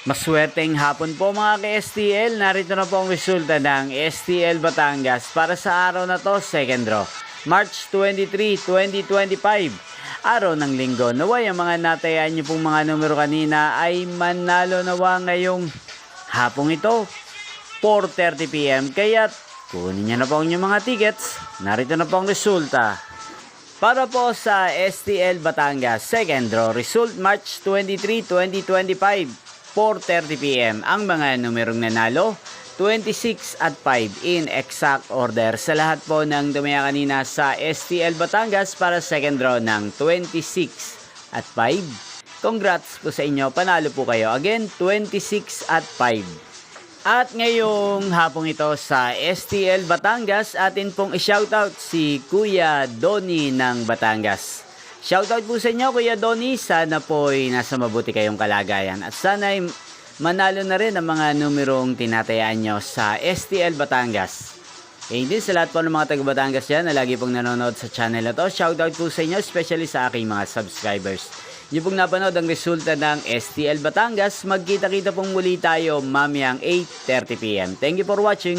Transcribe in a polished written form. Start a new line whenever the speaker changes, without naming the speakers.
Maswerteng hapon po mga ka-STL. Narito na po ang resulta ng STL Batangas para sa araw na to, second draw. March 23, 2025. Araw ng linggo. Naway ang mga natayaan nyo pong mga numero kanina ay manalo nawa ngayong hapong ito, 4:30 PM. Kaya kunin nyo na po ang inyong mga tickets. Narito na po ang resulta. Para po sa STL Batangas, second draw, result March 23, 2025, 4:30 PM. Ang mga numerong nanalo, 26 at 5 in exact order. Sa lahat po ng dumaya kanina sa STL Batangas para second draw ng 26 at 5. Congrats po sa inyo, panalo po kayo. Again, 26 at 5. At ngayong hapong ito sa STL Batangas, atin pong i-shoutout si Kuya Donnie ng Batangas. Shoutout po sa inyo, Kuya Donnie. Sana po'y nasa mabuti kayong kalagayan. At sana'y manalo na rin ang mga numerong tinatayaan nyo sa STL Batangas. E din sa lahat po ng mga taga Batangas dyan na lagi pong nanonood sa channel na to. Shoutout po sa inyo, especially sa aking mga subscribers. Yung pong napanood ang resulta ng STL Batangas, magkita-kita pong muli tayo mamayang 8:30 PM. Thank you for watching.